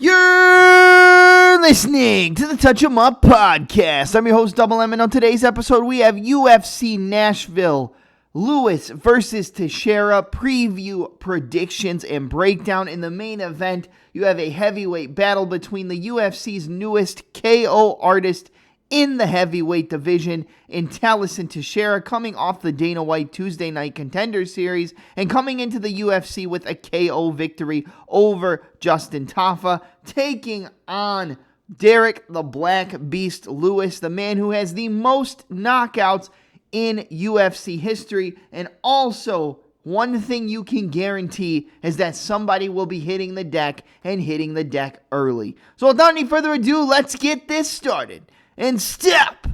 You're listening to the Touch 'em Up podcast. I'm your host, Double M, and on today's episode, we have UFC Nashville, Lewis versus Teixeira, preview, predictions, and breakdown. In the main event, you have a heavyweight battle between the UFC's newest KO artist in the heavyweight division in Teixeira, coming off the Dana White Tuesday Night Contender Series and coming into the UFC with a KO victory over Justin Tafa, taking on Derek the Black Beast Lewis, the man who has the most knockouts in UFC history. And also, one thing you can guarantee is that somebody will be hitting the deck and hitting the deck early. So without any further ado, let's get this started and step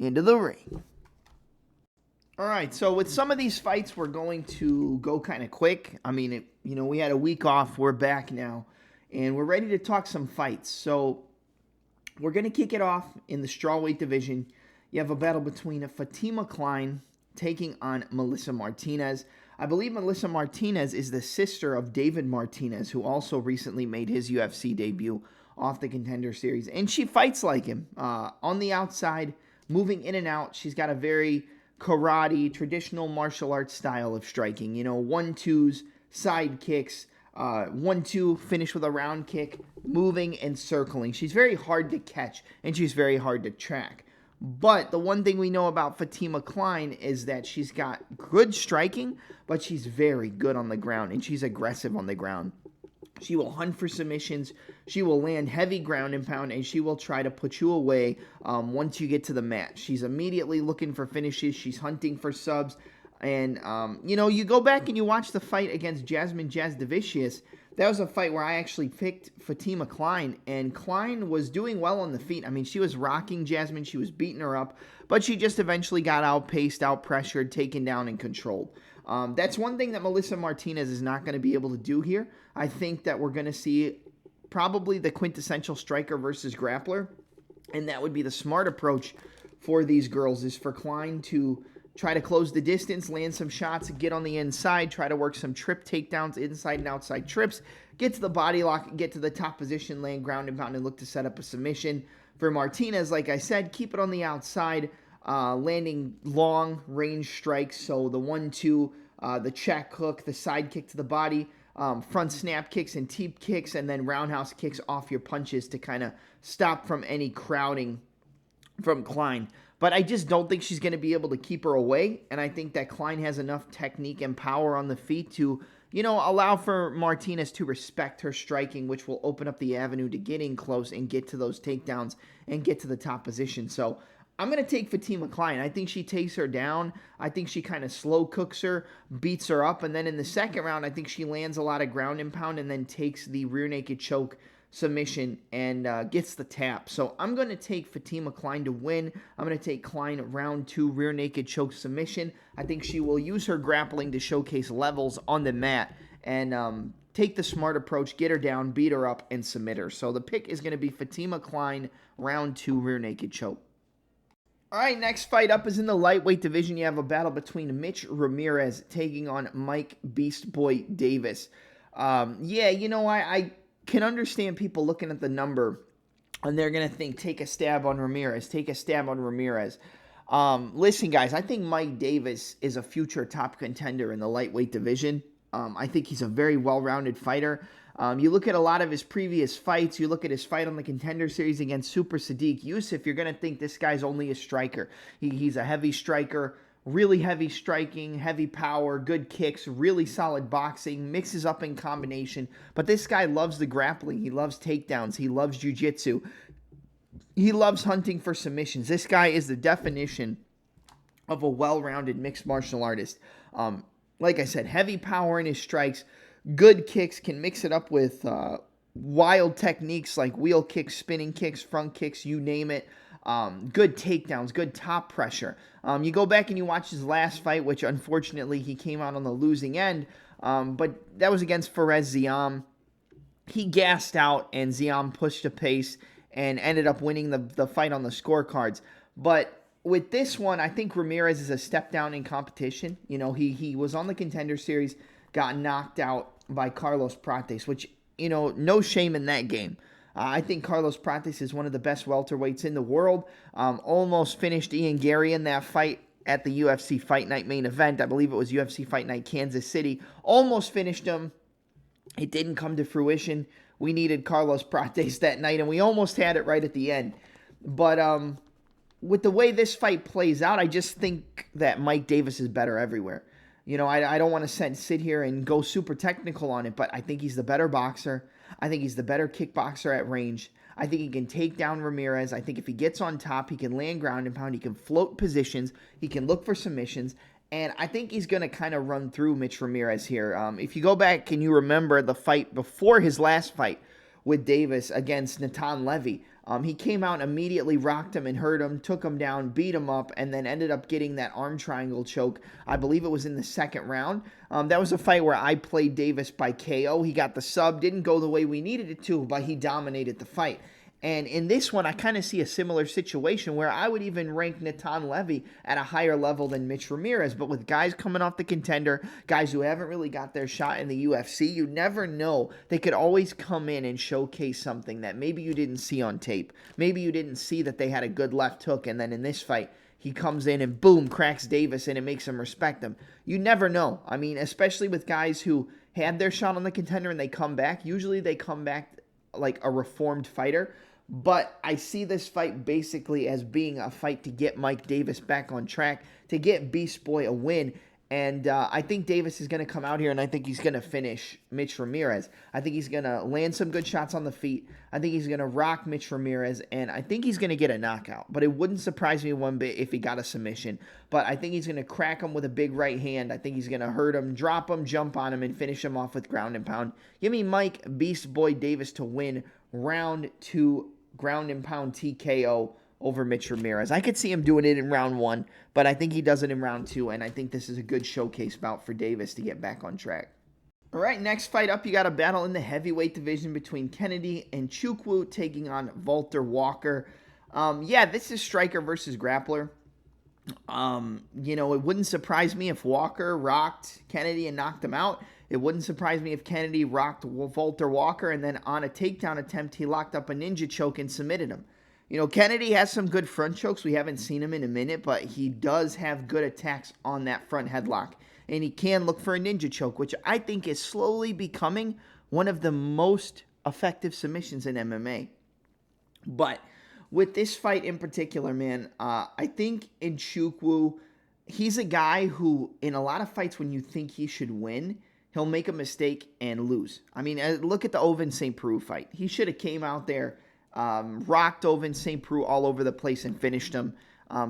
into the ring. All right, so with some of these fights, we're going to go kind of quick. I mean, we had a week off. We're back now, and we're ready to talk some fights. So we're going to kick it off in the strawweight division. You have a battle between Fatima Klein taking on Melissa Martinez. I believe Melissa Martinez is the sister of David Martinez, who also recently made his UFC debut off the Contender Series, and she fights like him on the outside, moving in and out. She's got a very karate, traditional martial arts style of striking. 1-2s, side kicks, 1-2, finish with a round kick, moving and circling. She's very hard to catch, and she's very hard to track. But the one thing we know about Fatima Klein is that she's got good striking, but she's very good on the ground, and she's aggressive on the ground. She will hunt for submissions, she will land heavy ground and pound, and she will try to put you away once you get to the mat. She's immediately looking for finishes, she's hunting for subs, and, you go back and you watch the fight against Jasmine Jasudavicius. That was a fight where I actually picked Fatima Klein, and Klein was doing well on the feet. I mean, she was rocking Jasmine, she was beating her up, but she just eventually got outpaced, outpressured, taken down, and controlled. That's one thing that Melissa Martinez is not going to be able to do here. I think that we're going to see probably the quintessential striker versus grappler, and that would be the smart approach for these girls, is for Klein to try to close the distance, land some shots, get on the inside, try to work some trip takedowns, inside and outside trips, get to the body lock, get to the top position, land ground and pound, and look to set up a submission. For Martinez, like I said, keep it on the outside, landing long range strikes, so the 1-2, the check hook, the side kick to the body, front snap kicks and teep kicks, and then roundhouse kicks off your punches to kind of stop from any crowding from Klein. But I just don't think she's going to be able to keep her away, and I think that Klein has enough technique and power on the feet to, allow for Martinez to respect her striking, which will open up the avenue to get in close and get to those takedowns and get to the top position. So I'm going to take Fatima Klein. I think she takes her down. I think she kind of slow cooks her, beats her up, and then in the second round, I think she lands a lot of ground and pound and then takes the rear naked choke submission and gets the tap. So I'm going to take Fatima Klein to win. I'm going to take Klein round 2 rear naked choke submission. I think she will use her grappling to showcase levels on the mat and take the smart approach, get her down, beat her up, and submit her. So the pick is going to be Fatima Klein round 2 rear naked choke. All right, next fight up is in the lightweight division. You have a battle between Mitch Ramirez taking on Mike Beast Boy Davis. I can understand people looking at the number and they're going to think, take a stab on Ramirez. Listen, guys, I think Mike Davis is a future top contender in the lightweight division. I think he's a very well-rounded fighter. You look at a lot of his previous fights, you look at his fight on the Contender Series against Super Sadiq Yusuf, you're going to think this guy's only a striker. He's a heavy striker, really heavy striking, heavy power, good kicks, really solid boxing, mixes up in combination. But this guy loves the grappling. He loves takedowns. He loves jiu-jitsu. He loves hunting for submissions. This guy is the definition of a well-rounded mixed martial artist. Like I said, heavy power in his strikes, good kicks, can mix it up with wild techniques like wheel kicks, spinning kicks, front kicks, you name it. Good takedowns, good top pressure. You go back and you watch his last fight, which unfortunately he came out on the losing end, but that was against Fares Ziam. He gassed out and Ziam pushed a pace and ended up winning the fight on the scorecards. But with this one, I think Ramirez is a step down in competition. He was on the Contender Series, got knocked out by Carlos Prates, which, no shame in that game. I think Carlos Prates is one of the best welterweights in the world. Almost finished Ian Gary in that fight at the UFC Fight Night main event. I believe it was UFC Fight Night Kansas City. Almost finished him. It didn't come to fruition. We needed Carlos Prates that night, and we almost had it right at the end. But with the way this fight plays out, I just think that Mike Davis is better everywhere. I don't want to sit here and go super technical on it, but I think he's the better boxer. I think he's the better kickboxer at range. I think he can take down Ramirez. I think if he gets on top, he can land ground and pound. He can float positions. He can look for submissions. And I think he's going to kind of run through Mitch Ramirez here. If you go back and you remember the fight before his last fight with Davis against Natan Levy, he came out and immediately rocked him and hurt him, took him down, beat him up, and then ended up getting that arm triangle choke. I believe it was in the second round. That was a fight where I played Davis by KO. He got the sub, didn't go the way we needed it to, but he dominated the fight. And in this one, I kind of see a similar situation where I would even rank Natan Levy at a higher level than Mitch Ramirez. But with guys coming off the contender, guys who haven't really got their shot in the UFC, you never know. They could always come in and showcase something that maybe you didn't see on tape. Maybe you didn't see that they had a good left hook, and then in this fight, he comes in and boom, cracks Davis, and it makes him respect him. You never know. I mean, especially with guys who had their shot on the contender and they come back. Usually they come back like a reformed fighter. But I see this fight basically as being a fight to get Mike Davis back on track, to get Beast Boy a win. And I think Davis is going to come out here, and I think he's going to finish Mitch Ramirez. I think he's going to land some good shots on the feet. I think he's going to rock Mitch Ramirez, and I think he's going to get a knockout. But it wouldn't surprise me one bit if he got a submission. But I think he's going to crack him with a big right hand. I think he's going to hurt him, drop him, jump on him, and finish him off with ground and pound. Give me Mike Beast Boy Davis to win round 2. Ground and pound TKO over Mitch Ramirez. I could see him doing it in round 1, but I think he does it in round 2, and I think this is a good showcase bout for Davis to get back on track. All right, next fight up, you got a battle in the heavyweight division between Kennedy and Nchezechukwu taking on Valter Walker. This is striker versus grappler. It wouldn't surprise me if Walker rocked Kennedy and knocked him out. It wouldn't surprise me if Kennedy rocked Valter Walker and then on a takedown attempt, he locked up a ninja choke and submitted him. Kennedy has some good front chokes. We haven't seen him in a minute, but he does have good attacks on that front headlock. And he can look for a ninja choke, which I think is slowly becoming one of the most effective submissions in MMA. But with this fight in particular, man, I think Nchezechukwu, he's a guy who, in a lot of fights when you think he should win, he'll make a mistake and lose. I mean, look at the Ovince St. Preux fight. He should have came out there, rocked Ovince St. Preux all over the place and finished him.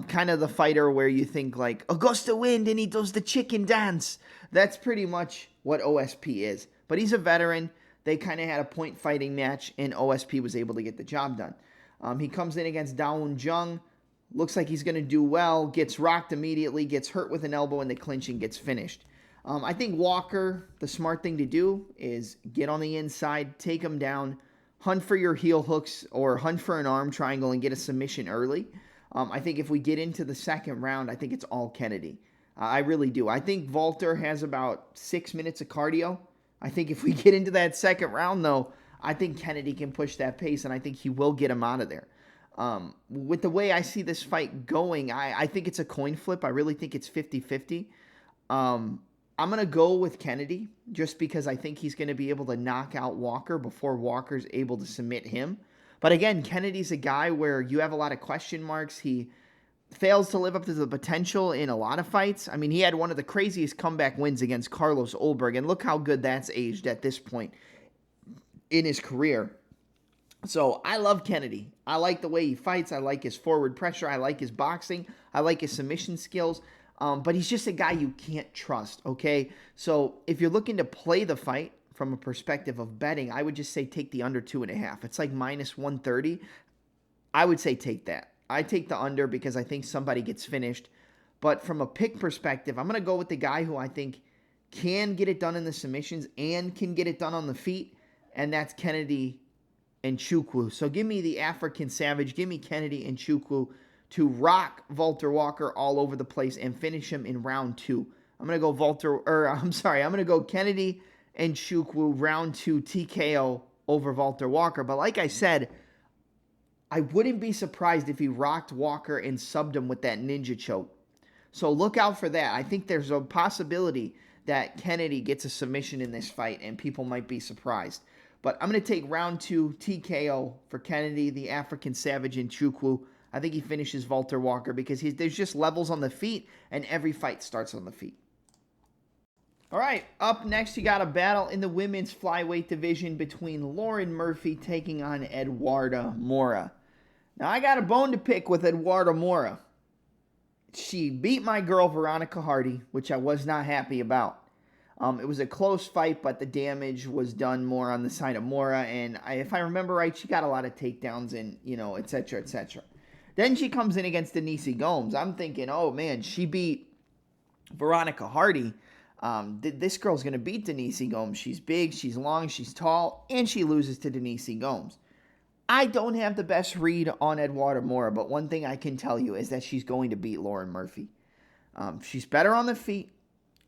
Kind of the fighter where you think like, Augusta wins and he does the chicken dance. That's pretty much what OSP is. But he's a veteran. They kind of had a point fighting match and OSP was able to get the job done. He comes in against Dawoon Jung. Looks like he's going to do well. Gets rocked immediately. Gets hurt with an elbow in the clinch and gets finished. I think Walker, the smart thing to do is get on the inside, take him down, hunt for your heel hooks or hunt for an arm triangle and get a submission early. I think if we get into the second round, I think it's all Kennedy. I really do. I think Valter has about 6 minutes of cardio. I think if we get into that second round, though, I think Kennedy can push that pace, and I think he will get him out of there. With the way I see this fight going, I think it's a coin flip. I really think it's 50-50. I'm going to go with Kennedy just because I think he's going to be able to knock out Walker before Walker's able to submit him. But again, Kennedy's a guy where you have a lot of question marks. He fails to live up to the potential in a lot of fights. I mean, he had one of the craziest comeback wins against Carlos Ulberg, and look how good that's aged at this point in his career. So I love Kennedy. I like the way he fights. I like his forward pressure. I like his boxing. I like his submission skills. But he's just a guy you can't trust, okay? So if you're looking to play the fight from a perspective of betting, I would just say take the under 2.5. It's like minus 130. I would say take that. I take the under because I think somebody gets finished. But from a pick perspective, I'm going to go with the guy who I think can get it done in the submissions and can get it done on the feet, and that's Kennedy and Nchezechukwu. So give me the African Savage. Give me Kennedy and Nchezechukwu to rock Valter Walker all over the place and finish him in round 2. I'm going to go Kennedy and Nchezechukwu round 2 TKO over Valter Walker. But like I said, I wouldn't be surprised if he rocked Walker and subbed him with that ninja choke. So look out for that. I think there's a possibility that Kennedy gets a submission in this fight, and people might be surprised. But I'm going to take round 2 TKO for Kennedy, the African Savage Nchezechukwu. I think he finishes Valter Walker because there's just levels on the feet, and every fight starts on the feet. All right, up next, you got a battle in the women's flyweight division between Lauren Murphy taking on Eduarda Moura. Now, I got a bone to pick with Eduarda Moura. She beat my girl, Veronica Hardy, which I was not happy about. It was a close fight, but the damage was done more on the side of Moura. And if I remember right, she got a lot of takedowns and, et cetera, et cetera. Then she comes in against Denise Gomes. I'm thinking, oh, man, she beat Veronica Hardy. This girl's going to beat Denise Gomes. She's big, she's long, she's tall, and she loses to Denise Gomes. I don't have the best read on Eduarda Moura, but one thing I can tell you is that she's going to beat Lauren Murphy. She's better on the feet.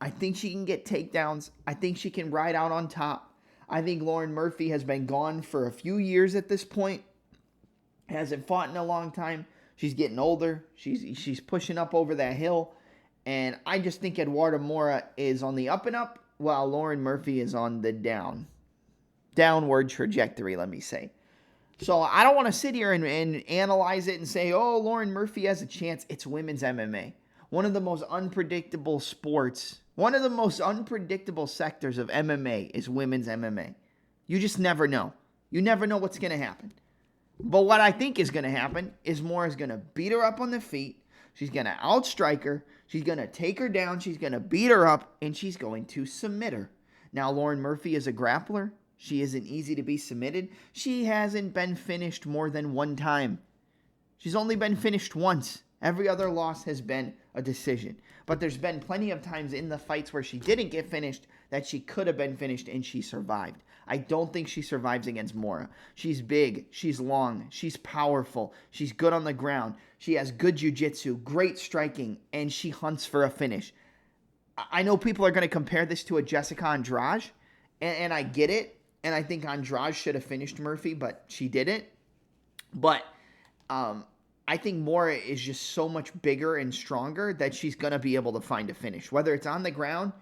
I think she can get takedowns. I think she can ride out on top. I think Lauren Murphy has been gone for a few years at this point. Hasn't fought in a long time. She's getting older. She's pushing up over that hill. And I just think Eduarda Moura is on the up and up, while Lauren Murphy is on the downward trajectory, let me say. So I don't want to sit here and analyze it and say, oh, Lauren Murphy has a chance. It's women's MMA. One of the most unpredictable sports, one of the most unpredictable sectors of MMA is women's MMA. You just never know. You never know what's going to happen. But what I think is going to happen is Moura's going to beat her up on the feet. She's going to outstrike her. She's going to take her down. She's going to beat her up, and she's going to submit her. Now, Lauren Murphy is a grappler. She isn't easy to be submitted. She hasn't been finished more than one time. She's only been finished once. Every other loss has been a decision. But there's been plenty of times in the fights where she didn't get finished that she could have been finished and she survived. I don't think she survives against Moura. She's big. She's long. She's powerful. She's good on the ground. She has good jiu-jitsu, great striking, and she hunts for a finish. I know people are going to compare this to a Jessica Andrade, and I get it. And I think Andrade should have finished Murphy, but she didn't. But I think Moura is just so much bigger and stronger that she's going to be able to find a finish. Whether it's on the ground,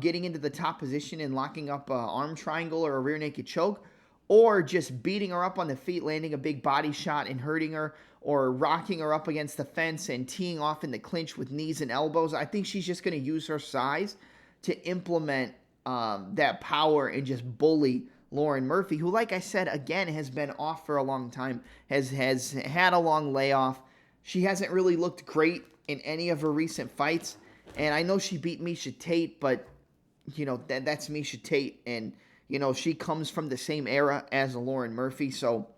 getting into the top position and locking up an arm triangle or a rear naked choke, or just beating her up on the feet, landing a big body shot and hurting her, or rocking her up against the fence and teeing off in the clinch with knees and elbows. I think she's just going to use her size to implement that power and just bully Lauren Murphy, who, like I said, again, has been off for a long time, has had a long layoff. She hasn't really looked great in any of her recent fights. And I know she beat Miesha Tate, but, that's Miesha Tate. And, she comes from the same era as Lauren Murphy. So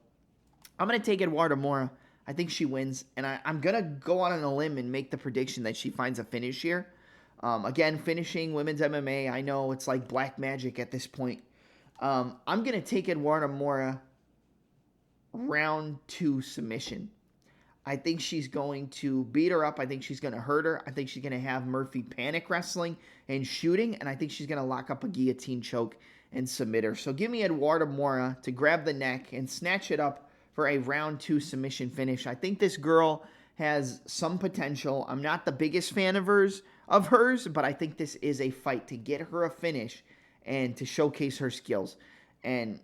I'm going to take Eduarda Moura. I think she wins. And I'm going to go out on a limb and make the prediction that she finds a finish here. Again, finishing women's MMA, I know it's like black magic at this point. I'm going to take Eduarda Moura round 2 submission. I think she's going to beat her up. I think she's going to hurt her. I think she's going to have Murphy panic wrestling and shooting. And I think she's going to lock up a guillotine choke and submit her. So give me Eduarda Moura to grab the neck and snatch it up for a round 2 submission finish. I think this girl has some potential. I'm not the biggest fan of hers, but I think this is a fight to get her a finish and to showcase her skills. And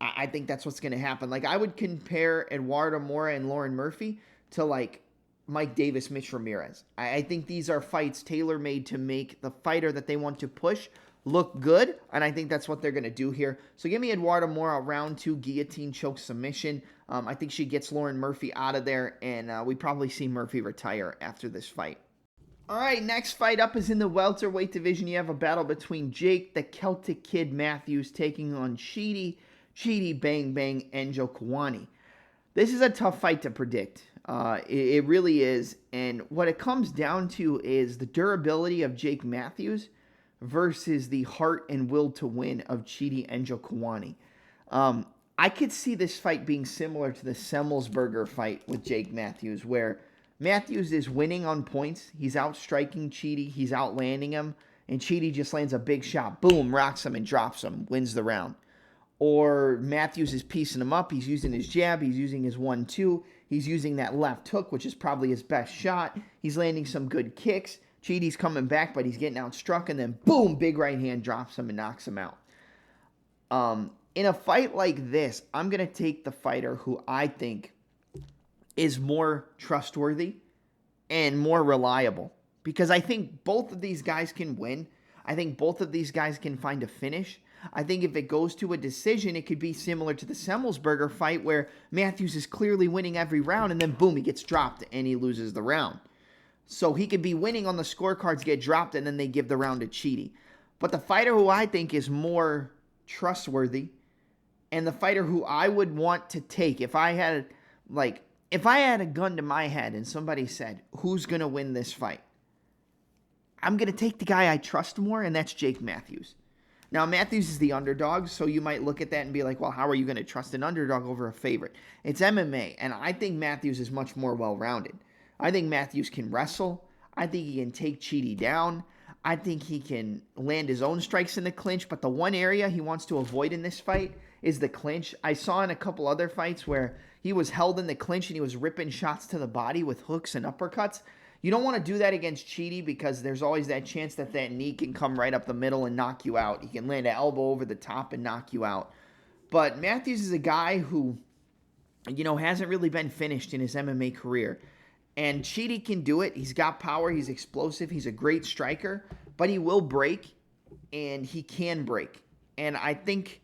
I think that's what's going to happen. Like, I would compare Eduarda Moura and Lauren Murphy to, like, Mike Davis, Mitch Ramirez. I think these are fights tailor-made to make the fighter that they want to push look good, and I think that's what they're going to do here. So give me Eduarda Moura round 2 guillotine choke submission. I think she gets Lauren Murphy out of there, and we probably see Murphy retire after this fight. All right, next fight up is in the welterweight division. You have a battle between Jake the Celtic Kid Matthews taking on Chidi Bang Bang Njokuani. This is a tough fight to predict. It really is. And what it comes down to is the durability of Jake Matthews versus the heart and will to win of Chidi Njokuani. I could see this fight being similar to the Semmelsberger fight with Jake Matthews, where Matthews is winning on points. He's outstriking Chidi. He's outlanding him. And Chidi just lands a big shot. Boom, rocks him and drops him. Wins the round. or Matthews is piecing him up. He's using his jab. He's using his 1-2. He's using that left hook, which is probably his best shot. He's landing some good kicks. Chidi's coming back, but he's getting outstruck, and then boom, big right hand drops him and knocks him out. In a fight like this, I'm going to take the fighter who I think is more trustworthy and more reliable, because I think both of these guys can win. I think both of these guys can find a finish. I think if it goes to a decision, it could be similar to the Semmelsberger fight where Matthews is clearly winning every round and then boom, he gets dropped and he loses the round. So he could be winning on the scorecards, get dropped, and then they give the round to Chidi. But the fighter who I think is more trustworthy and the fighter who I would want to take, if I had a gun to my head and somebody said, who's going to win this fight? I'm going to take the guy I trust more, and that's Jake Matthews. Now, Matthews is the underdog, so you might look at that and be like, well, how are you going to trust an underdog over a favorite? It's MMA, and I think Matthews is much more well-rounded. I think Matthews can wrestle. I think he can take Chidi down. I think he can land his own strikes in the clinch, but the one area he wants to avoid in this fight is the clinch. I saw in a couple other fights where he was held in the clinch and he was ripping shots to the body with hooks and uppercuts. You don't want to do that against Chidi because there's always that chance that knee can come right up the middle and knock you out. He can land an elbow over the top and knock you out. But Matthews is a guy who, hasn't really been finished in his MMA career. And Chidi can do it. He's got power. He's explosive. He's a great striker. But he will break, and he can break. And I think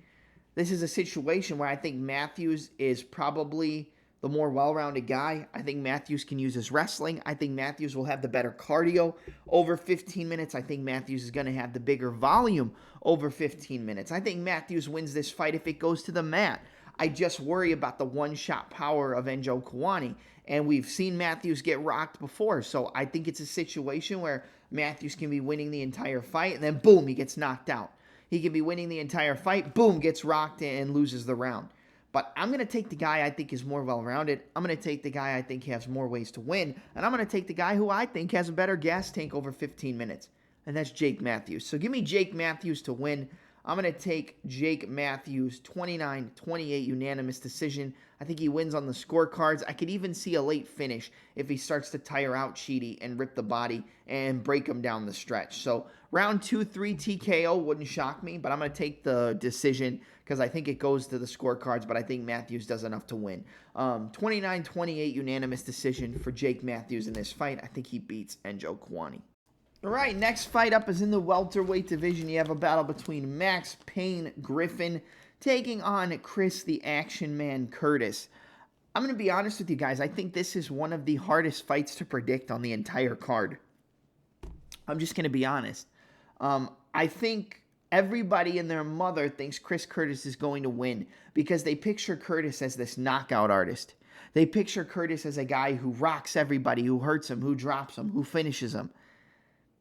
this is a situation where I think Matthews is probably the more well-rounded guy. I think Matthews can use his wrestling. I think Matthews will have the better cardio over 15 minutes. I think Matthews is going to have the bigger volume over 15 minutes. I think Matthews wins this fight if it goes to the mat. I just worry about the one-shot power of Njokuani, and we've seen Matthews get rocked before, so I think it's a situation where Matthews can be winning the entire fight, and then boom, he gets knocked out. He can be winning the entire fight, boom, gets rocked and loses the round. But I'm going to take the guy I think is more well-rounded. I'm going to take the guy I think has more ways to win. And I'm going to take the guy who I think has a better gas tank over 15 minutes. And that's Jake Matthews. So give me Jake Matthews to win. I'm going to take Jake Matthews, 29-28 unanimous decision. I think he wins on the scorecards. I could even see a late finish if he starts to tire out Chidi and rip the body and break him down the stretch. So round 2-3 TKO wouldn't shock me, but I'm going to take the decision because I think it goes to the scorecards, but I think Matthews does enough to win. 29-28 unanimous decision for Jake Matthews in this fight. I think he beats Njokuani. All right, next fight up is in the welterweight division. You have a battle between Max Payne Griffin taking on Chris the Action Man Curtis. I'm going to be honest with you guys. I think this is one of the hardest fights to predict on the entire card. I'm just going to be honest. I think everybody and their mother thinks Chris Curtis is going to win because they picture Curtis as this knockout artist. They picture Curtis as a guy who rocks everybody, who hurts him, who drops him, who finishes him.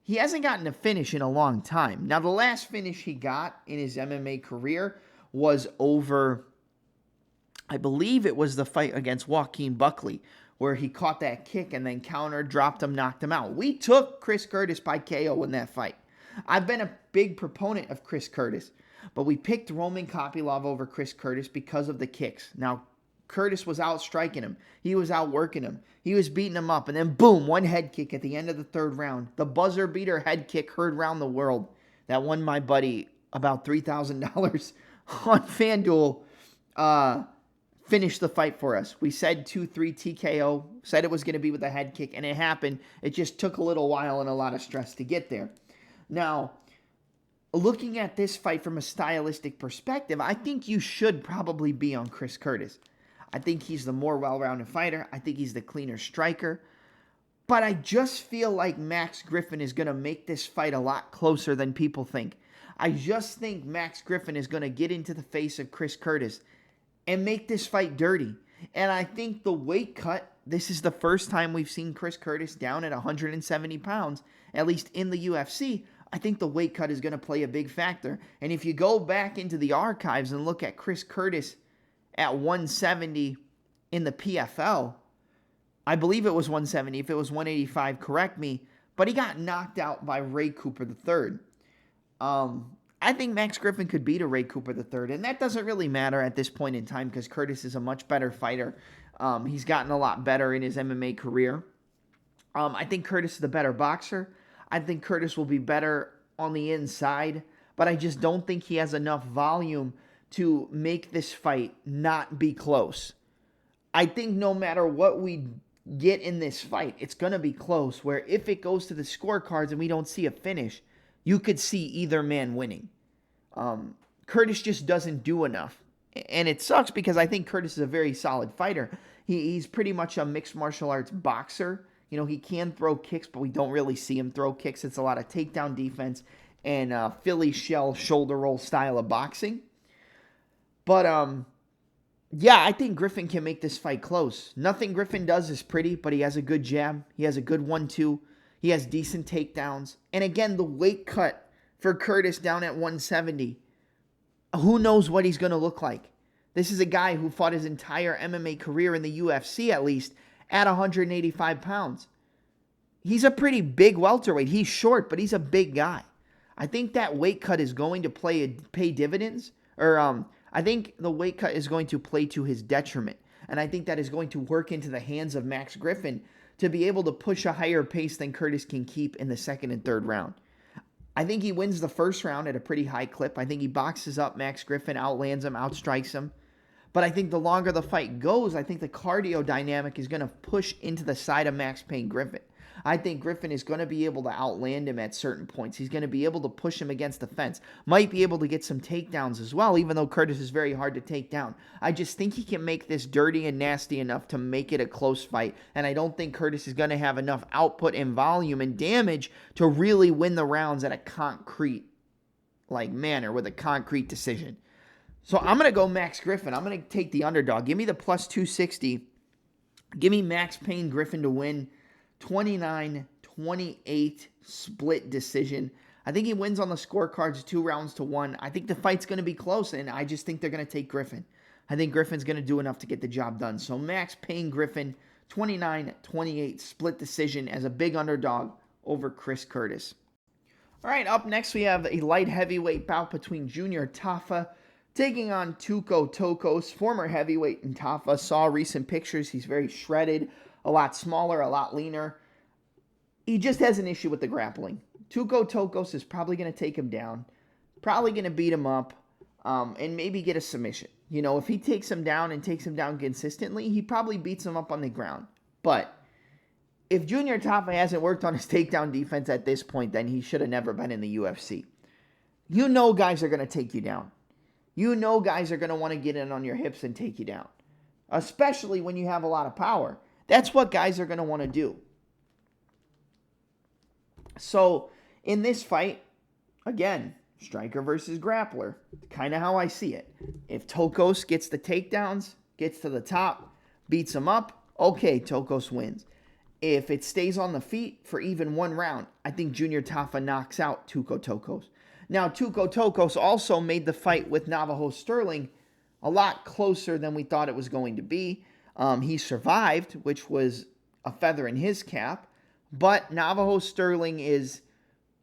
He hasn't gotten a finish in a long time. Now, the last finish he got in his MMA career was over, I believe it was the fight against Joaquin Buckley, where he caught that kick and then countered, dropped him, knocked him out. We took Chris Curtis by KO in that fight. I've been a big proponent of Chris Curtis, but we picked Roman Kopylov over Chris Curtis because of the kicks. Now, Curtis was out striking him. He was out working him. He was beating him up. And then, boom, one head kick at the end of the third round. The buzzer beater head kick heard around the world. That won my buddy about $3,000 on FanDuel. Finished the fight for us. We said 2-3 TKO. Said it was going to be with a head kick. And it happened. It just took a little while and a lot of stress to get there. Now, looking at this fight from a stylistic perspective, I think you should probably be on Chris Curtis. I think he's the more well-rounded fighter. I think he's the cleaner striker. But I just feel like Max Griffin is going to make this fight a lot closer than people think. I just think Max Griffin is going to get into the face of Chris Curtis and make this fight dirty. And I think the weight cut, this is the first time we've seen Chris Curtis down at 170 pounds, at least in the UFC. I think the weight cut is going to play a big factor. And if you go back into the archives and look at Chris Curtis at 170 in the PFL, I believe it was 170. If it was 185, correct me. But he got knocked out by Ray Cooper III. I think Max Griffin could beat a Ray Cooper III, and that doesn't really matter at this point in time because Curtis is a much better fighter. He's gotten a lot better in his MMA career. I think Curtis is the better boxer. I think Curtis will be better on the inside, but I just don't think he has enough volume to make this fight not be close. I think no matter what we get in this fight, it's going to be close, where if it goes to the scorecards and we don't see a finish, you could see either man winning. Curtis just doesn't do enough. And it sucks because I think Curtis is a very solid fighter. He's pretty much a mixed martial arts boxer. You know, he can throw kicks, but we don't really see him throw kicks. It's a lot of takedown defense and Philly shell shoulder roll style of boxing. But, yeah, I think Griffin can make this fight close. Nothing Griffin does is pretty, but he has a good jab. He has a good 1-2. He has decent takedowns. And again, the weight cut for Curtis down at 170. Who knows what he's going to look like? This is a guy who fought his entire MMA career in the UFC at least at 185 pounds. He's a pretty big welterweight. He's short, but he's a big guy. I think that weight cut is going to pay dividends. I think the weight cut is going to play to his detriment. And I think that is going to work into the hands of Max Griffin to be able to push a higher pace than Curtis can keep in the second and third round. I think he wins the first round at a pretty high clip. I think he boxes up Max Griffin, outlands him, outstrikes him. But I think the longer the fight goes, I think the cardio dynamic is going to push into the side of Max Payne Griffin. I think Griffin is going to be able to outland him at certain points. He's going to be able to push him against the fence. Might be able to get some takedowns as well, even though Curtis is very hard to take down. I just think he can make this dirty and nasty enough to make it a close fight. And I don't think Curtis is going to have enough output and volume and damage to really win the rounds at a concrete manner with a concrete decision. So I'm going to go Max Griffin. I'm going to take the underdog. Give me the plus 260. Give me Max Payne Griffin to win 29-28 split decision. I think he wins on the scorecards 2-1. I think the fight's going to be close, and I just think they're going to take Griffin. I think Griffin's going to do enough to get the job done. So Max Payne Griffin, 29-28 split decision as a big underdog over Chris Curtis. All right, up next we have a light heavyweight bout between Junior Tafa taking on Tokkos, former heavyweight in Tafa. Saw recent pictures. He's very shredded, a lot smaller, a lot leaner. He just has an issue with the grappling. Tokkos is probably going to take him down, probably going to beat him up, and maybe get a submission. You know, if he takes him down and takes him down consistently, he probably beats him up on the ground. But if Junior Tafa hasn't worked on his takedown defense at this point, then he should have never been in the UFC. You know guys are going to take you down. You know guys are going to want to get in on your hips and take you down, especially when you have a lot of power. That's what guys are going to want to do. So, in this fight, again, striker versus grappler. Kind of how I see it. If Tokkos gets the takedowns, gets to the top, beats him up, okay, Tokkos wins. If it stays on the feet for even one round, I think Junior Tafa knocks out Tokkos. Now, Tokkos also made the fight with Navajo Sterling a lot closer than we thought it was going to be. He survived, which was a feather in his cap. But Navajo Sterling is,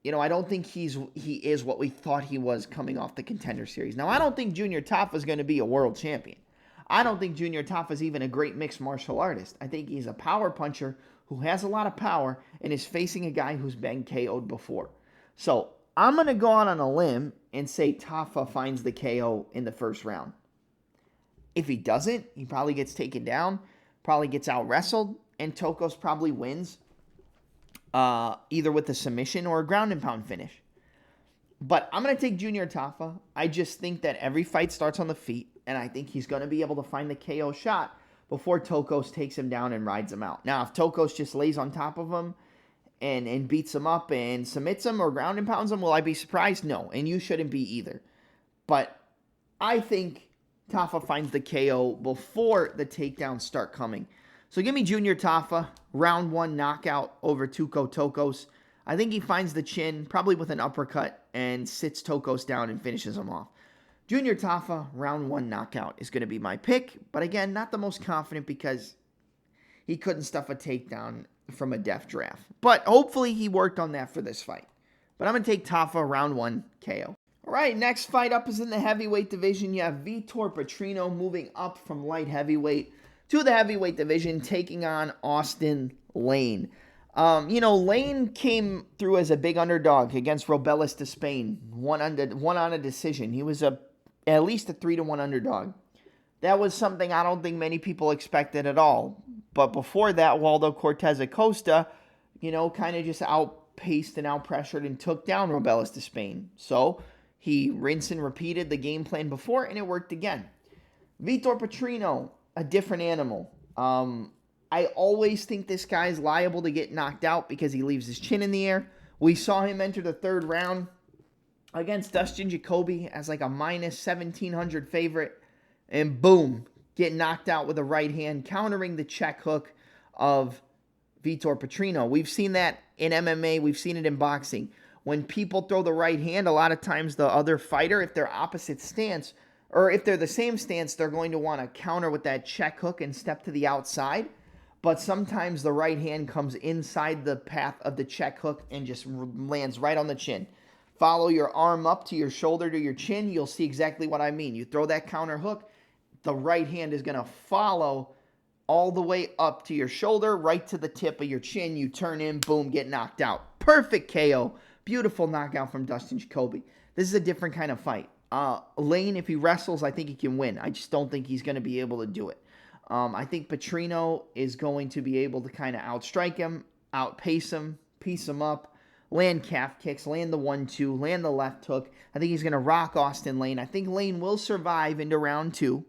I don't think he is what we thought he was coming off the Contender Series. Now, I don't think Junior Tafa is going to be a world champion. I don't think Junior Tafa is even a great mixed martial artist. I think he's a power puncher who has a lot of power and is facing a guy who's been KO'd before. So, I'm going to go out on a limb and say Tafa finds the KO in the first round. If he doesn't, he probably gets taken down, probably gets out-wrestled, and Tokkos probably wins either with a submission or a ground and pound finish. But I'm going to take Junior Tafa. I just think that every fight starts on the feet, and I think he's going to be able to find the KO shot before Tokkos takes him down and rides him out. Now, if Tokkos just lays on top of him and beats him up and submits him or ground and pounds him, will I be surprised? No, and you shouldn't be either. But I think Tafa finds the KO before the takedowns start coming. So give me Junior Tafa, round 1 knockout over Tokkos. I think he finds the chin, probably with an uppercut, and sits Tokkos down and finishes him off. Junior Tafa, round 1 knockout is going to be my pick. But again, not the most confident because he couldn't stuff a takedown from a def draft. But hopefully he worked on that for this fight. But I'm going to take Tafa, round 1 KO. All right, next fight up is in the heavyweight division. You have Vitor Petrino moving up from light heavyweight to the heavyweight division, taking on Austin Lane. Lane came through as a big underdog against Robelis de Spain, won on a decision. He was at least a 3-1 underdog. That was something I don't think many people expected at all. But before that, Waldo Cortez Acosta, kind of just outpaced and outpressured and took down Robelis de Spain. So he rinsed and repeated the game plan before, and it worked again. Vitor Petrino, a different animal. I always think this guy's liable to get knocked out because he leaves his chin in the air. We saw him enter the third round against Dustin Jacoby as like a minus 1,700 favorite. And boom, get knocked out with a right hand, countering the check hook of Vitor Petrino. We've seen that in MMA. We've seen it in boxing. When people throw the right hand, a lot of times the other fighter, if they're opposite stance, or if they're the same stance, they're going to want to counter with that check hook and step to the outside. But sometimes the right hand comes inside the path of the check hook and just lands right on the chin. Follow your arm up to your shoulder to your chin. You'll see exactly what I mean. You throw that counter hook, the right hand is going to follow all the way up to your shoulder, right to the tip of your chin. You turn in, boom, get knocked out. Perfect KO. Beautiful knockout from Dustin Jacoby. This is a different kind of fight. Lane, if he wrestles, I think he can win. I just don't think he's going to be able to do it. I think Petrino is going to be able to kind of outstrike him, outpace him, piece him up, land calf kicks, land the 1-2, land the left hook. I think he's going to rock Austin Lane. I think Lane will survive into round 2.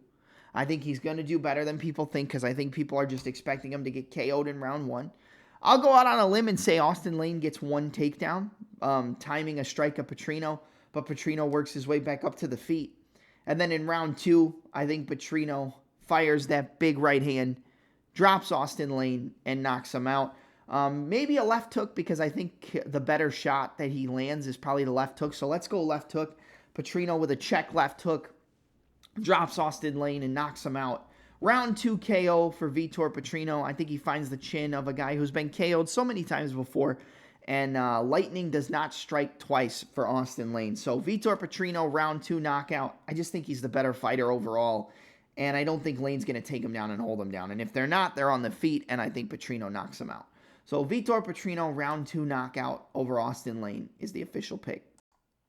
I think he's going to do better than people think because I think people are just expecting him to get KO'd in round 1. I'll go out on a limb and say Austin Lane gets 1 takedown, timing a strike of Petrino, but Petrino works his way back up to the feet. And then in round 2, I think Petrino fires that big right hand, drops Austin Lane, and knocks him out. Maybe a left hook because I think the better shot that he lands is probably the left hook. So let's go left hook. Petrino with a check left hook drops Austin Lane and knocks him out. Round 2 KO for Vitor Petrino. I think he finds the chin of a guy who's been KO'd so many times before. And lightning does not strike twice for Austin Lane. So Vitor Petrino, round 2 knockout. I just think he's the better fighter overall. And I don't think Lane's going to take him down and hold him down. And if they're not, they're on the feet. And I think Petrino knocks him out. So Vitor Petrino, round 2 knockout over Austin Lane is the official pick.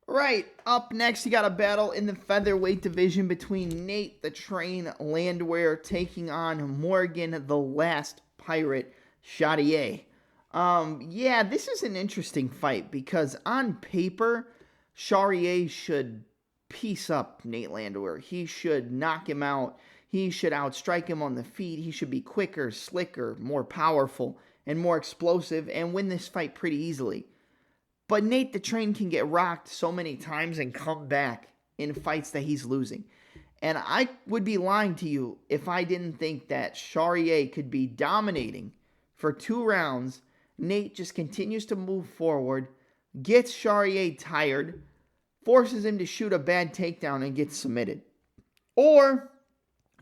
Right, up next, you got a battle in the featherweight division between Nate the Train Landwehr taking on Morgan the Last Pirate Charriere. This is an interesting fight because on paper, Charriere should piece up Nate Landwehr. He should knock him out. He should outstrike him on the feet. He should be quicker, slicker, more powerful, and more explosive and win this fight pretty easily. But Nate the Train can get rocked so many times and come back in fights that he's losing. And I would be lying to you if I didn't think that Charriere could be dominating for 2 rounds. Nate just continues to move forward, gets Charriere tired, forces him to shoot a bad takedown and gets submitted. Or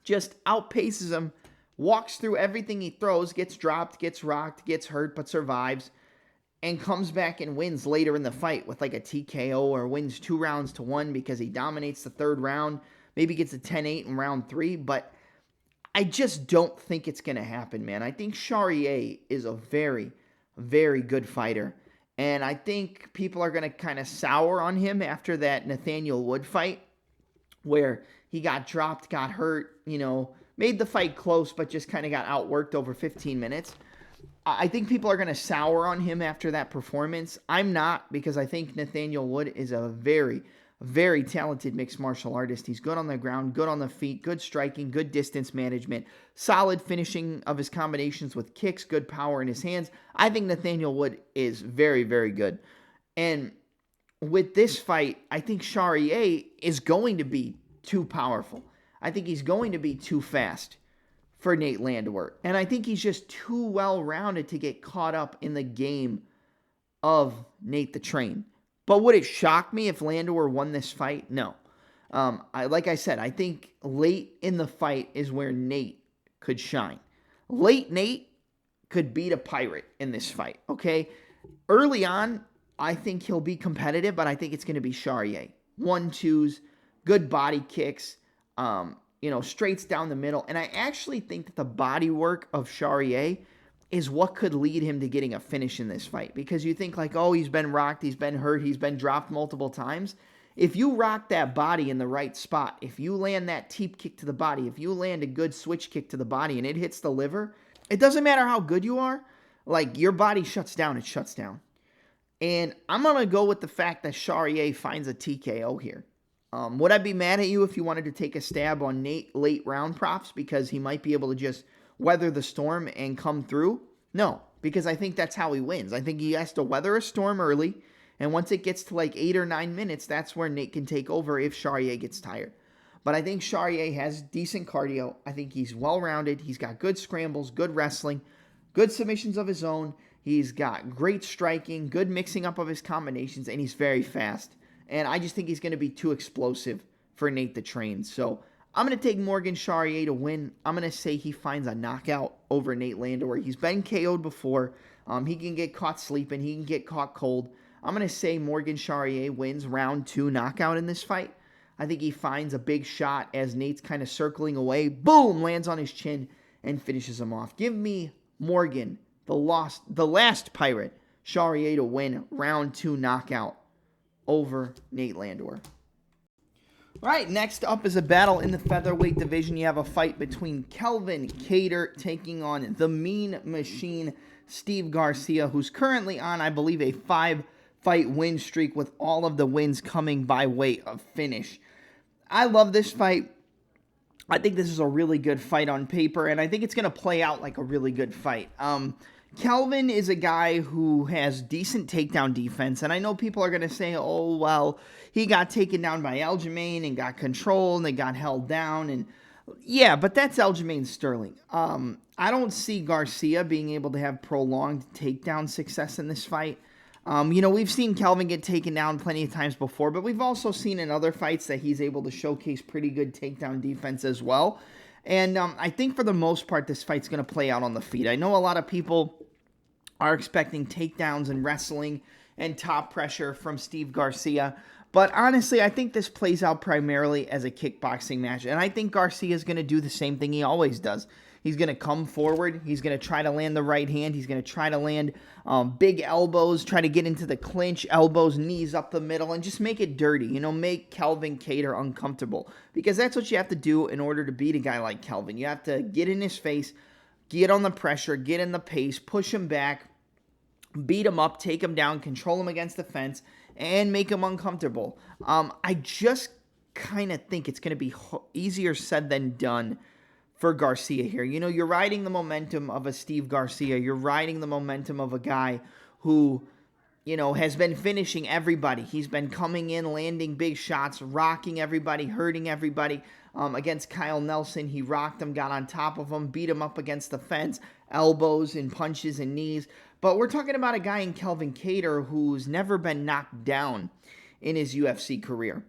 just outpaces him, walks through everything he throws, gets dropped, gets rocked, gets hurt, but survives, and comes back and wins later in the fight with like a TKO or wins 2 rounds to 1 because he dominates the 3rd round, maybe gets a 10-8 in round 3, but I just don't think it's going to happen, man. I think Charriere is a very, very good fighter, and I think people are going to kind of sour on him after that Nathaniel Wood fight where he got dropped, got hurt, made the fight close, but just kind of got outworked over 15 minutes. I think people are going to sour on him after that performance. I'm not, because I think Nathaniel Wood is a very, very talented mixed martial artist. He's good on the ground, good on the feet, good striking, good distance management, solid finishing of his combinations with kicks, good power in his hands. I think Nathaniel Wood is very, very good. And with this fight, I think Charriere is going to be too powerful. I think he's going to be too fast for Nate Landwehr. And I think he's just too well-rounded to get caught up in the game of Nate the Train. But would it shock me if Landwehr won this fight? No. Like I said, I think late in the fight is where Nate could shine. Late Nate could beat a Pirate in this fight, okay? Early on, I think he'll be competitive, but I think it's going to be Charriere. 1-2s, good body kicks, straights down the middle. And I actually think that the body work of Charriere is what could lead him to getting a finish in this fight. Because you think like, oh, he's been rocked, he's been hurt, he's been dropped multiple times. If you rock that body in the right spot, if you land that teep kick to the body, if you land a good switch kick to the body and it hits the liver, it doesn't matter how good you are, like your body shuts down, it shuts down. And I'm going to go with the fact that Charriere finds a TKO here. Would I be mad at you if you wanted to take a stab on Nate late round props because he might be able to just weather the storm and come through? No, because I think that's how he wins. I think he has to weather a storm early. And once it gets to like 8 or 9 minutes, that's where Nate can take over if Charriere gets tired. But I think Charriere has decent cardio. I think he's well-rounded. He's got good scrambles, good wrestling, good submissions of his own. He's got great striking, good mixing up of his combinations, and he's very fast. And I just think he's going to be too explosive for Nate to train. So I'm going to take Morgan Charriere to win. I'm going to say he finds a knockout over Nate Landwehr. He's been KO'd before. He can get caught sleeping. He can get caught cold. I'm going to say Morgan Charriere wins round 2 knockout in this fight. I think he finds a big shot as Nate's kind of circling away. Boom! Lands on his chin and finishes him off. Give me Morgan, the last Pirate, Charriere to win round 2 knockout over Nate Landwehr. All right, next up is a battle in the featherweight division. You have a fight between Kelvin Kattar taking on the Mean Machine, Steve Garcia, who's currently on, I believe, a 5-fight win streak with all of the wins coming by way of finish. I love this fight. I think this is a really good fight on paper, and I think it's going to play out like a really good fight. Kelvin is a guy who has decent takedown defense, and I know people are going to say, oh, well, he got taken down by Aljamain and got controlled and got held down, and yeah, but that's Aljamain Sterling. I don't see Garcia being able to have prolonged takedown success in this fight. We've seen Kelvin get taken down plenty of times before, but we've also seen in other fights that he's able to showcase pretty good takedown defense as well. And I think for the most part, this fight's going to play out on the feet. I know a lot of people are expecting takedowns and wrestling and top pressure from Steve Garcia. But honestly, I think this plays out primarily as a kickboxing match. And I think Garcia is going to do the same thing he always does. He's going to come forward. He's going to try to land the right hand. He's going to try to land big elbows, try to get into the clinch, elbows, knees up the middle, and just make it dirty. Make Kelvin Kattar uncomfortable. Because that's what you have to do in order to beat a guy like Kelvin. You have to get in his face, get on the pressure, get in the pace, push him back, beat him up, take him down, control him against the fence, and make him uncomfortable. I just kind of think it's going to be easier said than done for Garcia here. You're riding the momentum of a Steve Garcia. You're riding the momentum of a guy who, has been finishing everybody. He's been coming in, landing big shots, rocking everybody, hurting everybody. Against Kyle Nelson, he rocked him, got on top of him, beat him up against the fence, elbows and punches and knees. But we're talking about a guy in Kelvin Kattar who's never been knocked down in his UFC career.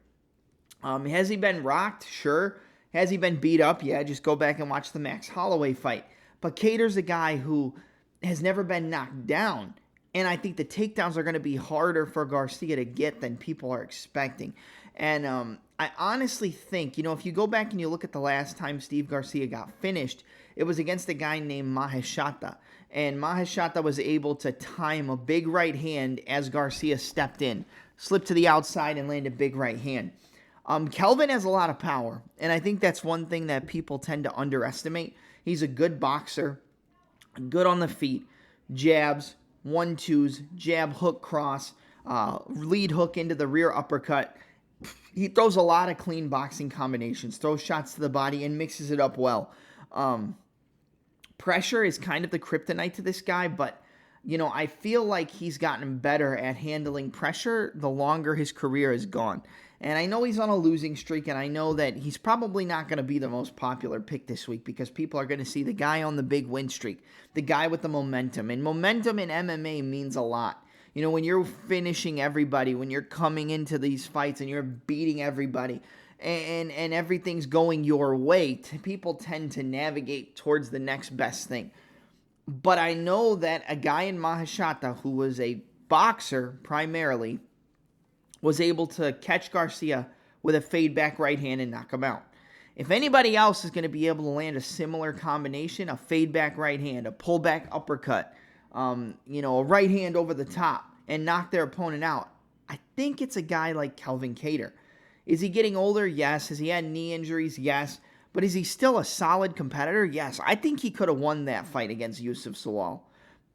Has he been rocked? Sure. Has he been beat up? Yeah, just go back and watch the Max Holloway fight. But Kattar's a guy who has never been knocked down. And I think the takedowns are going to be harder for Garcia to get than people are expecting. And I honestly think, if you go back and you look at the last time Steve Garcia got finished, it was against a guy named Maheshata. And Maheshata was able to time a big right hand as Garcia stepped in, slipped to the outside and landed a big right hand. Kelvin has a lot of power, and I think that's one thing that people tend to underestimate. He's a good boxer, good on the feet, jabs, 1-2s, jab, hook, cross, lead hook into the rear uppercut. He throws a lot of clean boxing combinations, throws shots to the body, and mixes it up well. Pressure is kind of the kryptonite to this guy, but I feel like he's gotten better at handling pressure the longer his career has gone. And I know he's on a losing streak, and I know that he's probably not going to be the most popular pick this week because people are going to see the guy on the big win streak, the guy with the momentum. And momentum in MMA means a lot. When you're finishing everybody, when you're coming into these fights and you're beating everybody, and everything's going your way, people tend to navigate towards the next best thing. But I know that a guy in Maheshata who was a boxer primarily, was able to catch Garcia with a fade back right hand and knock him out. If anybody else is going to be able to land a similar combination, a fade back right hand, a pull back uppercut, a right hand over the top and knock their opponent out, I think it's a guy like Calvin Kattar. Is he getting older? Yes. Has he had knee injuries? Yes. But is he still a solid competitor? Yes. I think he could have won that fight against Youssef Zalal.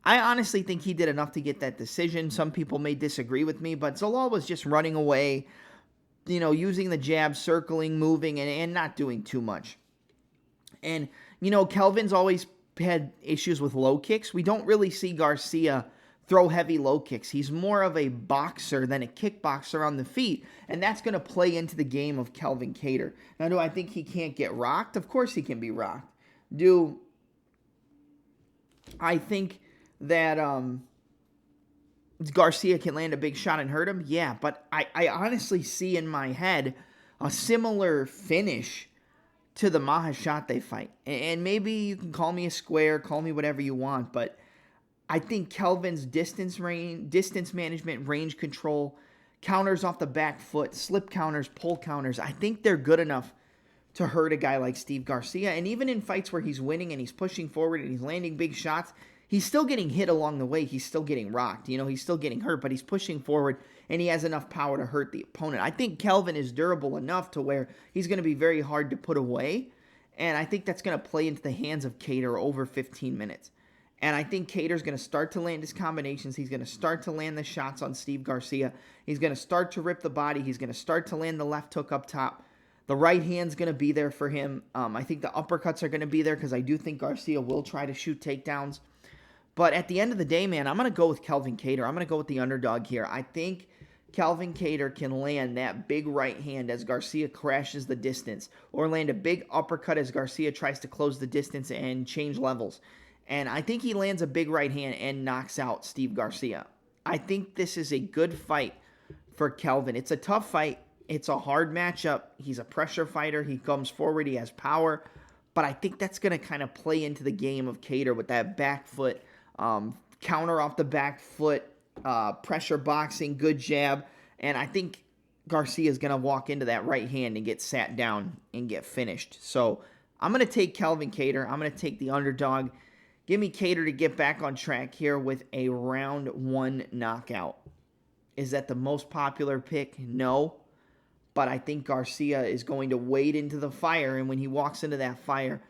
I honestly think he did enough to get that decision. Some people may disagree with me, but Zalal was just running away, using the jab, circling, moving, and not doing too much. And, Kelvin's always had issues with low kicks. We don't really see Garcia throw heavy low kicks. He's more of a boxer than a kickboxer on the feet, and that's going to play into the game of Calvin Kattar. Now, do I think he can't get rocked? Of course he can be rocked. Do I think that Garcia can land a big shot and hurt him? Yeah, but I honestly see in my head a similar finish to the Mahashate fight. And maybe you can call me a square, call me whatever you want, but I think Kelvin's distance management, range control, counters off the back foot, slip counters, pull counters, I think they're good enough to hurt a guy like Steve Garcia. And even in fights where he's winning and he's pushing forward and he's landing big shots, he's still getting hit along the way. He's still getting rocked. He's still getting hurt, but he's pushing forward and he has enough power to hurt the opponent. I think Kelvin is durable enough to where he's going to be very hard to put away. And I think that's going to play into the hands of Kattar over 15 minutes. And I think Kattar's going to start to land his combinations. He's going to start to land the shots on Steve Garcia. He's going to start to rip the body. He's going to start to land the left hook up top. The right hand's going to be there for him. I think the uppercuts are going to be there because I do think Garcia will try to shoot takedowns. But at the end of the day, man, I'm going to go with Calvin Kattar. I'm going to go with the underdog here. I think Calvin Kattar can land that big right hand as Garcia crashes the distance, or land a big uppercut as Garcia tries to close the distance and change levels. And I think he lands a big right hand and knocks out Steve Garcia. I think this is a good fight for Kelvin. It's a tough fight. It's a hard matchup. He's a pressure fighter. He comes forward. He has power. But I think that's going to kind of play into the game of Kattar with that back foot, counter off the back foot, pressure boxing, good jab. And I think Garcia is going to walk into that right hand and get sat down and get finished. So I'm going to take Calvin Kattar. I'm going to take the underdog. Give me Kattar to get back on track here with a round 1 knockout. Is that the most popular pick? No. But I think Garcia is going to wade into the fire, and when he walks into that fire,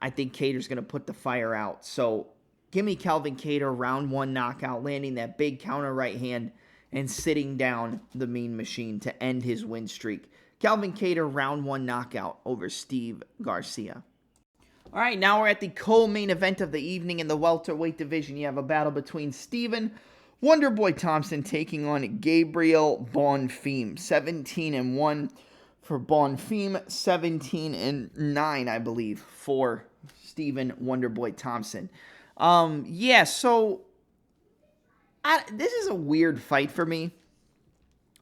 I think Kattar's going to put the fire out. So give me Calvin Kattar, round 1 knockout, landing that big counter right hand and sitting down the Mean Machine to end his win streak. Calvin Kattar, round 1 knockout over Steve Garcia. All right, now we're at the co-main event of the evening in the welterweight division. You have a battle between Stephen Wonderboy Thompson taking on Gabriel Bonfim. 17-1 for Bonfim, 17-9, I believe, for Stephen Wonderboy Thompson. So this is a weird fight for me.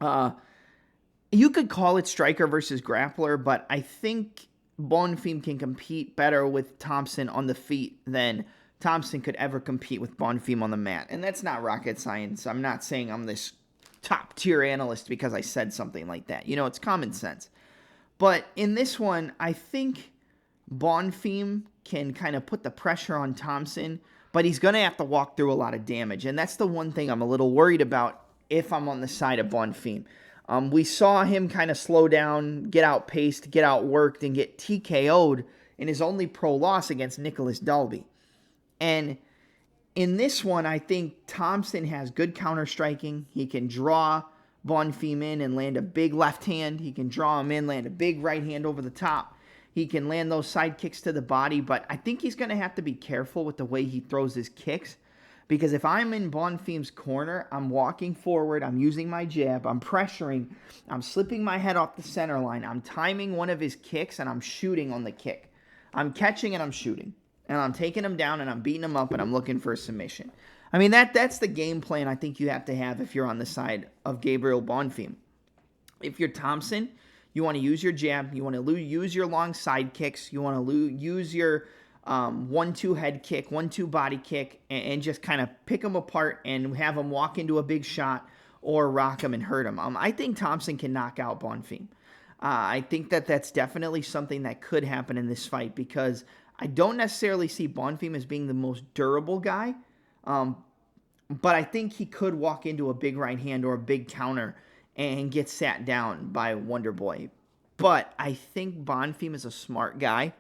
You could call it striker versus grappler, but I think Bonfim can compete better with Thompson on the feet than Thompson could ever compete with Bonfim on the mat. And that's not rocket science. I'm not saying I'm this top-tier analyst because I said something like that. It's common sense. But in this one, I think Bonfim can kind of put the pressure on Thompson, but he's going to have to walk through a lot of damage. And that's the one thing I'm a little worried about if I'm on the side of Bonfim. We saw him kind of slow down, get outpaced, get outworked, and get TKO'd in his only pro loss against Nicholas Dalby. And in this one, I think Thompson has good counter-striking. He can draw Bonfim in and land a big left hand. He can draw him in, land a big right hand over the top. He can land those side kicks to the body, but I think he's going to have to be careful with the way he throws his kicks. Because if I'm in Bonfim's corner, I'm walking forward, I'm using my jab, I'm pressuring, I'm slipping my head off the center line, I'm timing one of his kicks, and I'm shooting on the kick. I'm catching and I'm shooting. And I'm taking him down and I'm beating him up and I'm looking for a submission. I mean, that's the game plan I think you have to have if you're on the side of Gabriel Bonfim. If you're Thompson, you want to use your jab, you want to use your long side kicks, you want to use your 1-2 head kick, 1-2 body kick, and just kind of pick them apart and have them walk into a big shot or rock him and hurt him. I think Thompson can knock out Bonfim. I think that that's definitely something that could happen in this fight because I don't necessarily see Bonfim as being the most durable guy, but I think he could walk into a big right hand or a big counter and get sat down by Wonderboy. But I think Bonfim is a smart guy.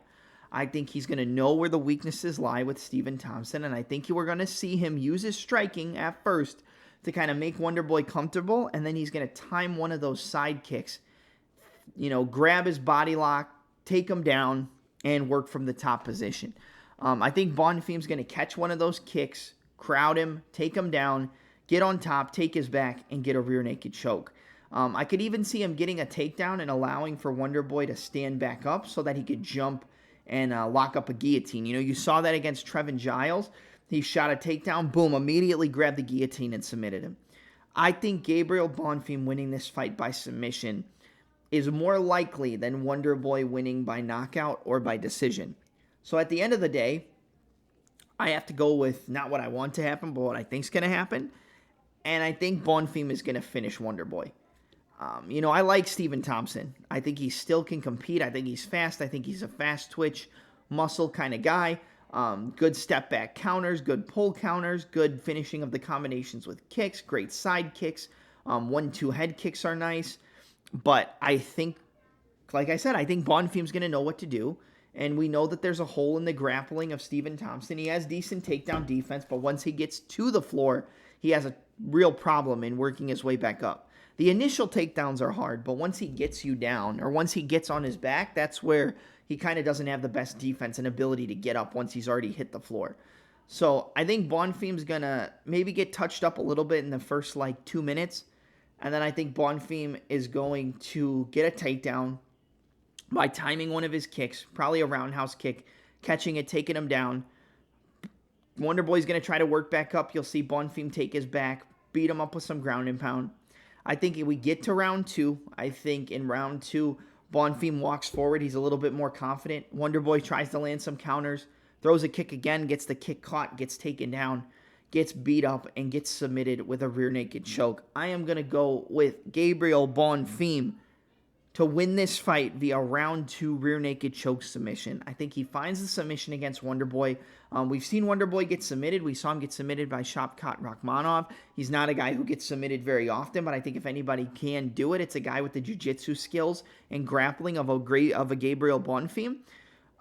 I think he's going to know where the weaknesses lie with Stephen Thompson, and I think we're going to see him use his striking at first to kind of make Wonderboy comfortable, and then he's going to time one of those side kicks, grab his body lock, take him down, and work from the top position. I think Bonfim's going to catch one of those kicks, crowd him, take him down, get on top, take his back, and get a rear naked choke. I could even see him getting a takedown and allowing for Wonderboy to stand back up so that he could jump and lock up a guillotine. You saw that against Trevin Giles. He shot a takedown, boom, immediately grabbed the guillotine and submitted him. I think Gabriel Bonfim winning this fight by submission is more likely than Wonderboy winning by knockout or by decision. So at the end of the day, I have to go with not what I want to happen, but what I think is going to happen. And I think Bonfim is going to finish Wonderboy. I like Stephen Thompson. I think he still can compete. I think he's fast. I think he's a fast twitch, muscle kind of guy. Good step back counters, good pull counters, good finishing of the combinations with kicks, great side kicks. 1-2 head kicks are nice. But I think, like I said, I think Bonfim's going to know what to do. And we know that there's a hole in the grappling of Stephen Thompson. He has decent takedown defense, but once he gets to the floor, he has a real problem in working his way back up. The initial takedowns are hard, but once he gets you down, or once he gets on his back, that's where he kind of doesn't have the best defense and ability to get up once he's already hit the floor. So I think Bonfim's going to maybe get touched up a little bit in the first 2 minutes. And then I think Bonfim is going to get a takedown by timing one of his kicks, probably a roundhouse kick, catching it, taking him down. Wonderboy's going to try to work back up. You'll see Bonfim take his back, beat him up with some ground and pound. I think if we get to round 2, I think in round 2, Bonfim walks forward. He's a little bit more confident. Wonderboy tries to land some counters, throws a kick again, gets the kick caught, gets taken down, gets beat up, and gets submitted with a rear naked choke. I am going to go with Gabriel Bonfim to win this fight via round 2 rear naked choke submission. I think he finds the submission against Wonderboy. We've seen Wonderboy get submitted. We saw him get submitted by Shavkat Rakhmonov. He's not a guy who gets submitted very often, but I think if anybody can do it, it's a guy with the jiu-jitsu skills and grappling of a Gabriel Bonfim.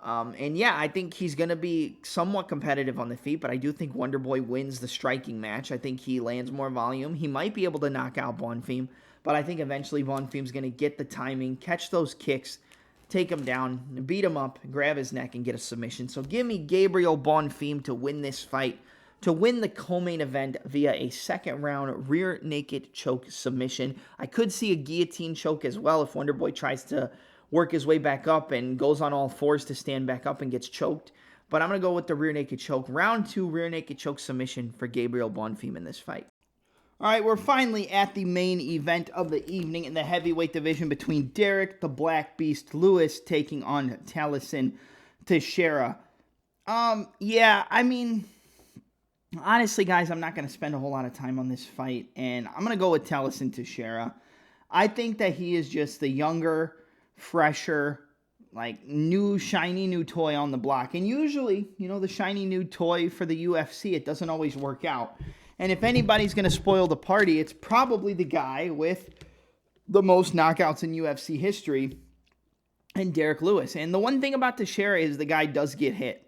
I think he's going to be somewhat competitive on the feet, but I do think Wonderboy wins the striking match. I think he lands more volume. He might be able to knock out Bonfim, but I think eventually Bonfim's going to get the timing, catch those kicks, take him down, beat him up, grab his neck, and get a submission. So give me Gabriel Bonfim to win this fight, to win the co-main event via a second-round rear naked choke submission. I could see a guillotine choke as well if Wonderboy tries to work his way back up and goes on all fours to stand back up and gets choked. But I'm going to go with the rear naked choke. Round 2 rear naked choke submission for Gabriel Bonfim in this fight. All right, we're finally at the main event of the evening in the heavyweight division between Derek the Black Beast Lewis taking on Taliesin Teixeira. Honestly, guys, I'm not going to spend a whole lot of time on this fight, and I'm going to go with Taliesin Teixeira. I think that he is just the younger, fresher, new, shiny new toy on the block. And usually, the shiny new toy for the UFC, it doesn't always work out. And if anybody's going to spoil the party, it's probably the guy with the most knockouts in UFC history, and Derek Lewis. And the one thing about Teixeira is the guy does get hit.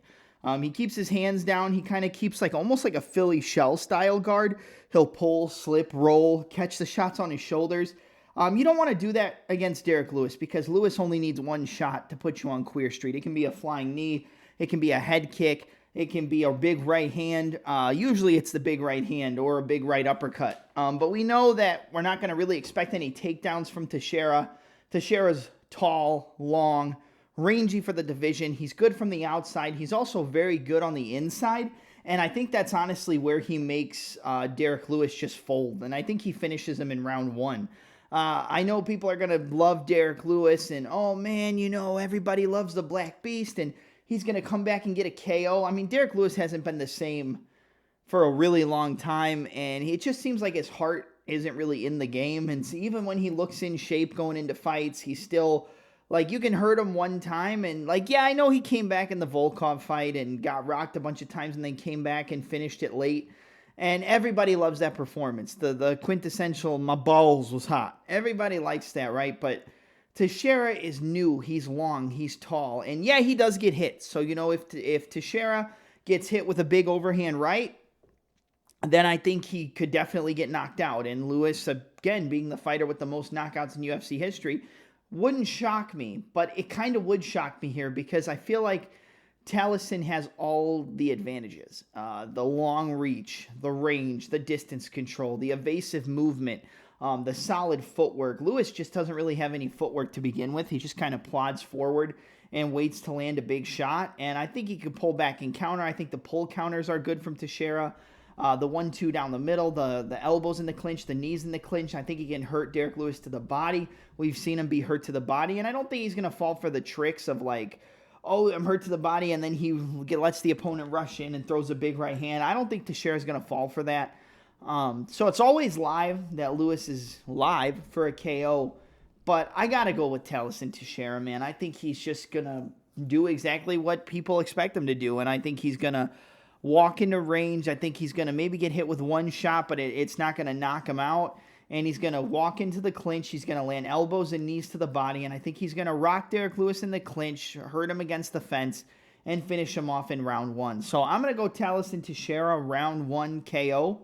He keeps his hands down. He kind of keeps almost like a Philly shell style guard. He'll pull, slip, roll, catch the shots on his shoulders. You don't want to do that against Derek Lewis because Lewis only needs one shot to put you on Queer Street. It can be a flying knee. It can be a head kick. It can be a big right hand. Usually it's the big right hand or a big right uppercut. But we know that we're not going to really expect any takedowns from Teixeira. Teixeira's tall, long, rangy for the division. He's good from the outside. He's also very good on the inside. And I think that's honestly where he makes Derek Lewis just fold. And I think he finishes him in round 1. I know people are going to love Derek Lewis and, oh man, everybody loves the Black Beast and he's going to come back and get a KO. I mean, Derek Lewis hasn't been the same for a really long time, and it just seems like his heart isn't really in the game. And so even when he looks in shape going into fights, he's still, like, you can hurt him one time. And, like, yeah, I know he came back in the Volkov fight and got rocked a bunch of times and then came back and finished it late. And everybody loves that performance. The quintessential, my balls was hot. Everybody likes that, right? But Teixeira is new. He's long. He's tall. And, yeah, he does get hit. So, if Teixeira gets hit with a big overhand right, then I think he could definitely get knocked out. And Lewis, again, being the fighter with the most knockouts in UFC history, wouldn't shock me. But it kind of would shock me here because I feel like Taliesin has all the advantages. The long reach, the range, the distance control, the evasive movement, the solid footwork. Lewis just doesn't really have any footwork to begin with. He just kind of plods forward and waits to land a big shot. And I think he could pull back and counter. I think the pull counters are good from Teixeira. The 1-2 down the middle, the elbows in the clinch, the knees in the clinch. I think he can hurt Derek Lewis to the body. We've seen him be hurt to the body. And I don't think he's going to fall for the tricks of like, oh, I'm hurt to the body, and then he lets the opponent rush in and throws a big right hand. I don't think Teixeira is going to fall for that. So it's always live that Lewis is live for a KO. But I got to go with Taliesin Teixeira, man. I think he's just going to do exactly what people expect him to do, and I think he's going to walk into range. I think he's going to maybe get hit with one shot, but it's not going to knock him out. And he's going to walk into the clinch. He's going to land elbows and knees to the body. And I think he's going to rock Derek Lewis in the clinch, hurt him against the fence, and finish him off in round 1. So I'm going to go Taliesin Teixeira, round 1 KO.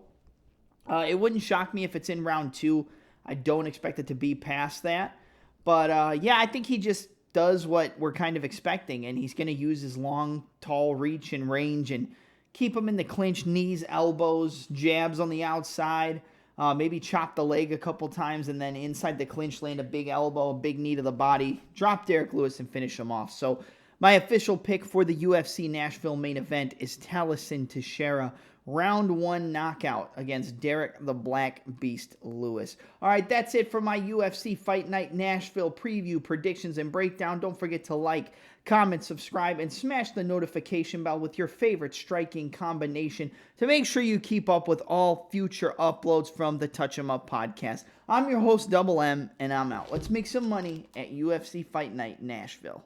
It wouldn't shock me if it's in round 2. I don't expect it to be past that. But, yeah, I think he just does what we're kind of expecting. And he's going to use his long, tall reach and range and keep him in the clinch, knees, elbows, jabs on the outside. Maybe chop the leg a couple times and then inside the clinch land a big elbow, a big knee to the body, drop Derek Lewis and finish him off. So my official pick for the UFC Nashville main event is Taliesin Teixeira, round 1 knockout against Derek the Black Beast Lewis. All right, that's it for my UFC Fight Night Nashville preview, predictions, and breakdown. Don't forget to like, comment, subscribe, and smash the notification bell with your favorite striking combination to make sure you keep up with all future uploads from the Touch 'Em Up podcast. I'm your host, Double M, and I'm out. Let's make some money at UFC Fight Night Nashville.